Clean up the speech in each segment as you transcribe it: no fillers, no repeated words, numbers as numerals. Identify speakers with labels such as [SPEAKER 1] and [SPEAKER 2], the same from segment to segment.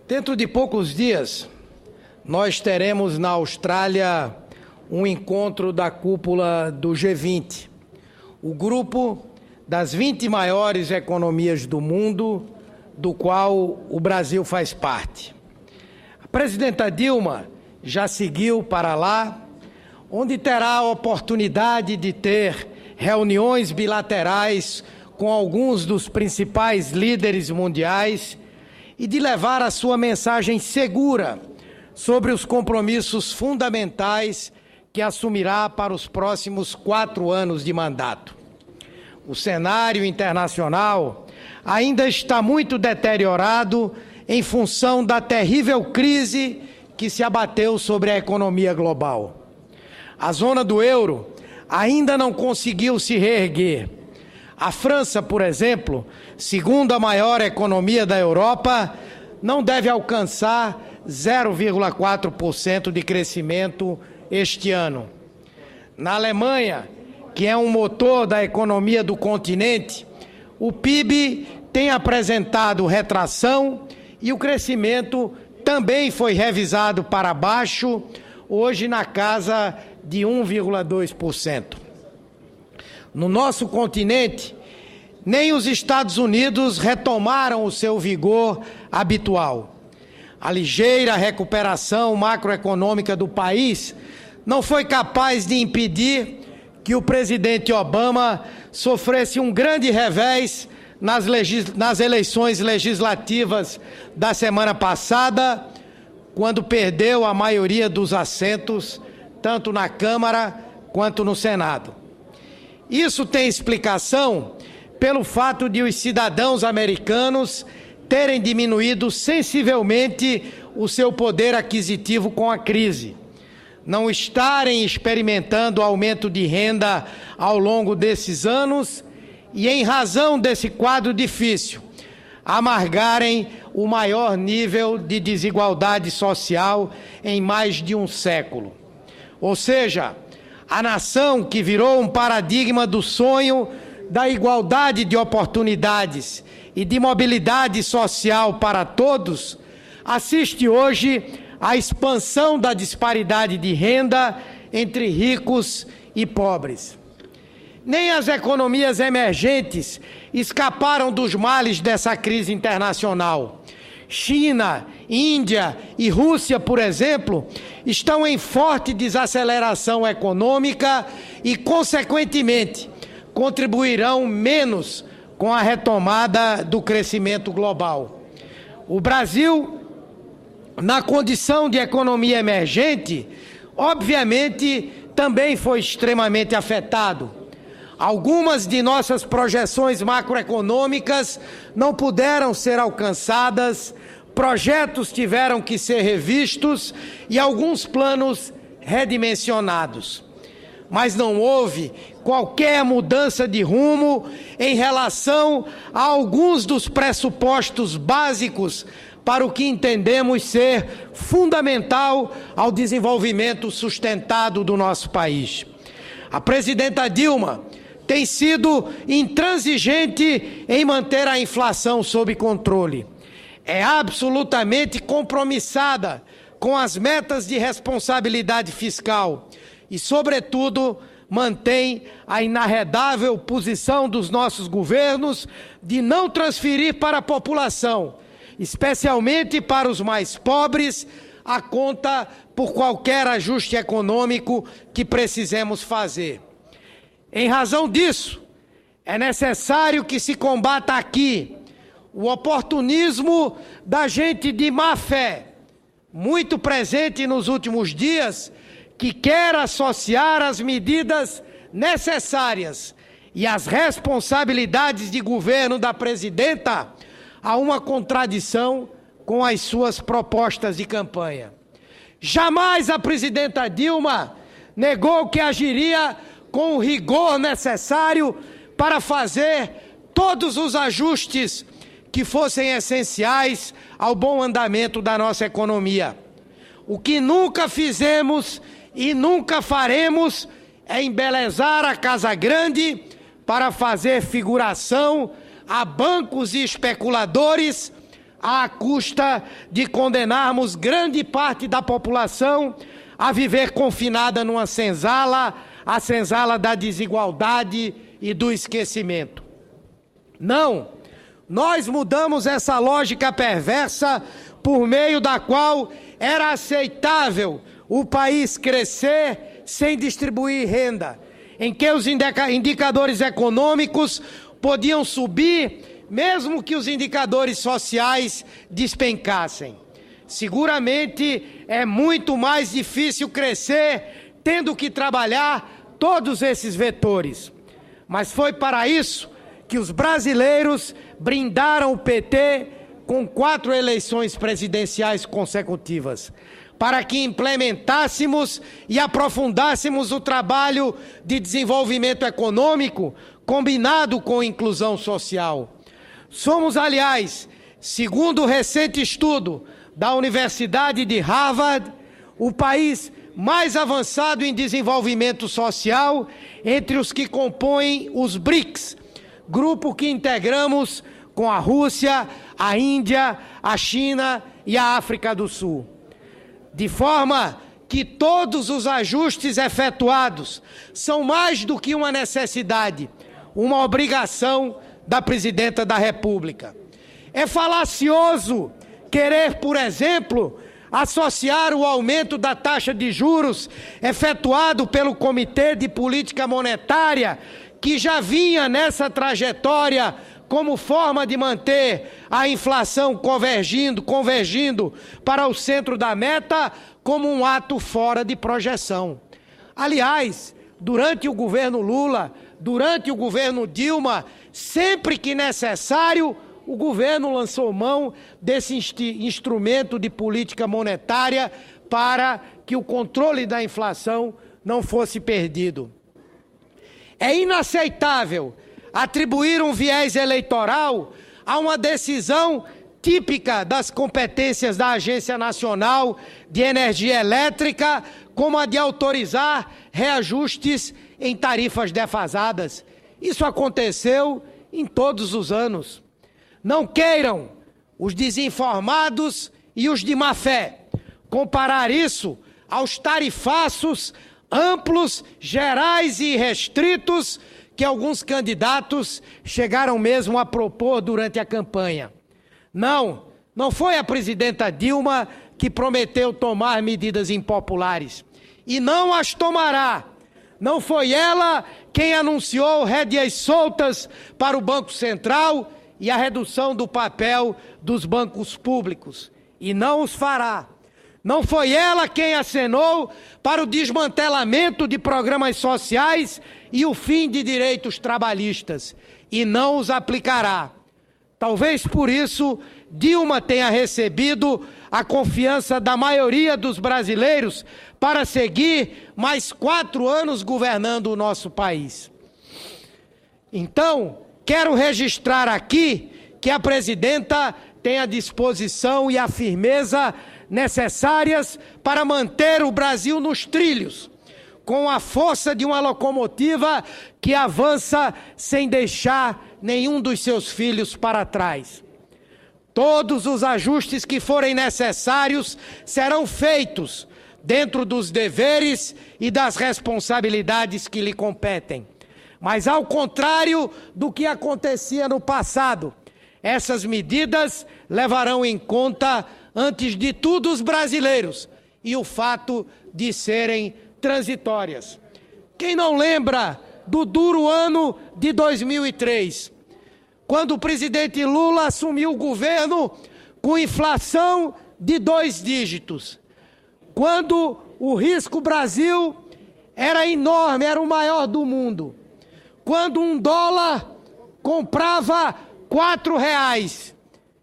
[SPEAKER 1] Dentro de poucos dias, nós teremos na Austrália um encontro da cúpula do G20, o grupo das 20 maiores economias do mundo, do qual o Brasil faz parte. A presidenta Dilma já seguiu para lá, onde terá a oportunidade de ter reuniões bilaterais com alguns dos principais líderes mundiais e de levar a sua mensagem segura sobre os compromissos fundamentais que assumirá para os próximos 4 anos de mandato. O cenário internacional ainda está muito deteriorado em função da terrível crise que se abateu sobre a economia global. A zona do euro ainda não conseguiu se reerguer. A França, por exemplo, segundo a maior economia da Europa, não deve alcançar 0,4% de crescimento este ano. Na Alemanha, que é um motor da economia do continente, o PIB tem apresentado retração e o crescimento também foi revisado para baixo, hoje na casa de 1,2%. No nosso continente, nem os Estados Unidos retomaram o seu vigor habitual. A ligeira recuperação macroeconômica do país não foi capaz de impedir que o presidente Obama sofresse um grande revés nas eleições legislativas da semana passada, quando perdeu a maioria dos assentos, tanto na Câmara quanto no Senado. Isso tem explicação pelo fato de os cidadãos americanos terem diminuído sensivelmente o seu poder aquisitivo com a crise, não estarem experimentando aumento de renda ao longo desses anos e, em razão desse quadro difícil, amargarem o maior nível de desigualdade social em mais de um século. Ou seja, a nação que virou um paradigma do sonho da igualdade de oportunidades e de mobilidade social para todos, assiste hoje à expansão da disparidade de renda entre ricos e pobres. Nem as economias emergentes escaparam dos males dessa crise internacional. China, Índia e Rússia, por exemplo, estão em forte desaceleração econômica e, consequentemente, contribuirão menos com a retomada do crescimento global. O Brasil, na condição de economia emergente, obviamente também foi extremamente afetado. Algumas de nossas projeções macroeconômicas não puderam ser alcançadas, projetos tiveram que ser revistos e alguns planos redimensionados. Mas não houve qualquer mudança de rumo em relação a alguns dos pressupostos básicos para o que entendemos ser fundamental ao desenvolvimento sustentado do nosso país. A presidenta Dilma tem sido intransigente em manter a inflação sob controle. É absolutamente compromissada com as metas de responsabilidade fiscal e, sobretudo, mantém a inarredável posição dos nossos governos de não transferir para a população, especialmente para os mais pobres, a conta por qualquer ajuste econômico que precisemos fazer. Em razão disso, é necessário que se combata aqui o oportunismo da gente de má fé, muito presente nos últimos dias, que quer associar as medidas necessárias e as responsabilidades de governo da presidenta a uma contradição com as suas propostas de campanha. Jamais a presidenta Dilma negou que agiria com o rigor necessário para fazer todos os ajustes que fossem essenciais ao bom andamento da nossa economia. O que nunca fizemos e nunca faremos é embelezar a Casa Grande para fazer figuração a bancos e especuladores à custa de condenarmos grande parte da população a viver confinada numa senzala, a senzala da desigualdade e do esquecimento. Não, nós mudamos essa lógica perversa por meio da qual era aceitável o país crescer sem distribuir renda, em que os indicadores econômicos podiam subir, mesmo que os indicadores sociais despencassem. Seguramente é muito mais difícil crescer tendo que trabalhar todos esses vetores. Mas foi para isso que os brasileiros brindaram o PT com 4 eleições presidenciais consecutivas, para que implementássemos e aprofundássemos o trabalho de desenvolvimento econômico combinado com inclusão social. Somos, aliás, segundo o recente estudo da Universidade de Harvard, o país mais avançado em desenvolvimento social entre os que compõem os BRICS, grupo que integramos com a Rússia, a Índia, a China e a África do Sul. De forma que todos os ajustes efetuados são mais do que uma necessidade, uma obrigação da Presidenta da República. É falacioso querer, por exemplo, associar o aumento da taxa de juros efetuado pelo Comitê de Política Monetária, que já vinha nessa trajetória como forma de manter a inflação convergindo para o centro da meta, como um ato fora de projeção. Aliás, durante o governo Lula, durante o governo Dilma, sempre que necessário, o governo lançou mão desse instrumento de política monetária para que o controle da inflação não fosse perdido. É inaceitável atribuir um viés eleitoral a uma decisão típica das competências da Agência Nacional de Energia Elétrica, como a de autorizar reajustes em tarifas defasadas. Isso aconteceu em todos os anos. Não queiram os desinformados e os de má fé comparar isso aos tarifaços amplos, gerais e restritos que alguns candidatos chegaram mesmo a propor durante a campanha. Não foi a presidenta Dilma que prometeu tomar medidas impopulares. E não as tomará. Não foi ela quem anunciou rédeas soltas para o Banco Central e a redução do papel dos bancos públicos. E não os fará. Não foi ela quem acenou para o desmantelamento de programas sociais e o fim de direitos trabalhistas. E não os aplicará. Talvez por isso Dilma tenha recebido a confiança da maioria dos brasileiros para seguir mais 4 anos governando o nosso país. Então, quero registrar aqui que a presidenta tem a disposição e a firmeza necessárias para manter o Brasil nos trilhos, com a força de uma locomotiva que avança sem deixar nenhum dos seus filhos para trás. Todos os ajustes que forem necessários serão feitos dentro dos deveres e das responsabilidades que lhe competem. Mas ao contrário do que acontecia no passado, essas medidas levarão em conta, antes de tudo, os brasileiros e o fato de serem transitórias. Quem não lembra do duro ano de 2003, quando o presidente Lula assumiu o governo com inflação de 2 dígitos, quando o risco Brasil era enorme, era o maior do mundo, quando um dólar comprava R$4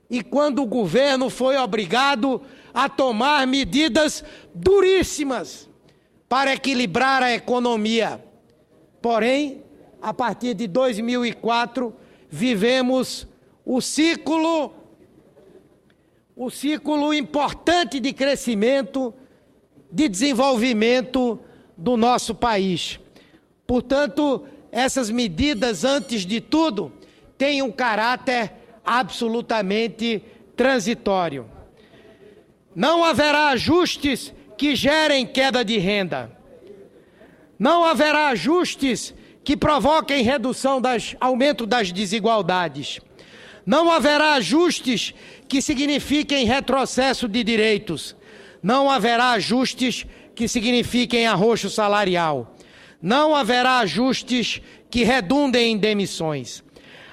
[SPEAKER 1] e quando o governo foi obrigado a tomar medidas duríssimas para equilibrar a economia. Porém, a partir de 2004, vivemos o ciclo importante de crescimento, de desenvolvimento do nosso país. Portanto, essas medidas, antes de tudo, têm um caráter absolutamente transitório. Não haverá ajustes que gerem queda de renda. Não haverá ajustes que provoquem aumento das desigualdades. Não haverá ajustes que signifiquem retrocesso de direitos. Não haverá ajustes que signifiquem arroxo salarial. Não haverá ajustes que redundem em demissões.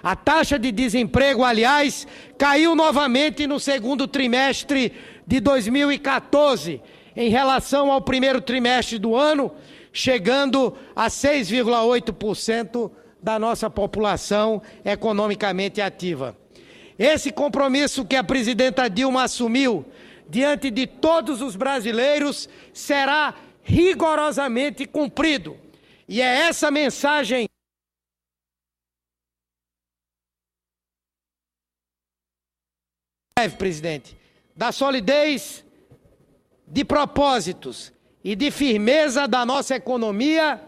[SPEAKER 1] A taxa de desemprego, aliás, caiu novamente no segundo trimestre de 2014, em relação ao primeiro trimestre do ano, chegando a 6,8% da nossa população economicamente ativa. Esse compromisso que a presidenta Dilma assumiu diante de todos os brasileiros será rigorosamente cumprido. E é essa mensagem presidente, da solidez de propósitos e de firmeza da nossa economia,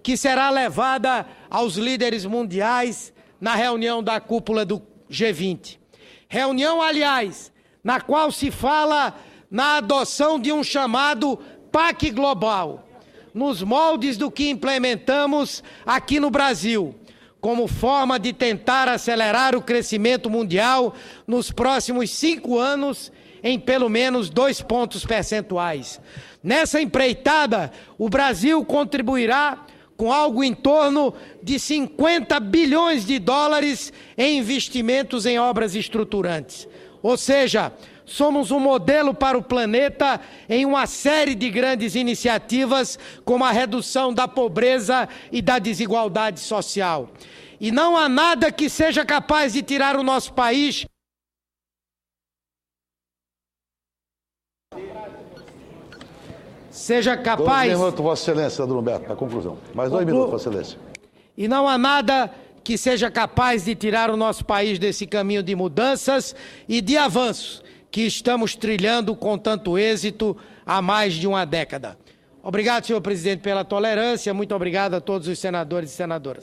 [SPEAKER 1] que será levada aos líderes mundiais na reunião da cúpula do G20. Reunião, aliás, na qual se fala na adoção de um chamado PAC global, nos moldes do que implementamos aqui no Brasil, como forma de tentar acelerar o crescimento mundial nos próximos 5 anos em pelo menos 2 pontos percentuais. Nessa empreitada, o Brasil contribuirá com algo em torno de 50 bilhões de dólares em investimentos em obras estruturantes. Ou seja, somos um modelo para o planeta em uma série de grandes iniciativas, como a redução da pobreza e da desigualdade social. E não há nada que seja capaz de tirar o nosso país seja capaz...
[SPEAKER 2] 2 minutos, Vossa Excelência, Dr. Humberto, na conclusão. Mais 2 minutos, Vossa Excelência.
[SPEAKER 1] E não há nada que seja capaz de tirar o nosso país desse caminho de mudanças e de avanços que estamos trilhando com tanto êxito há mais de uma década. Obrigado, senhor presidente, pela tolerância. Muito obrigado a todos os senadores e senadoras.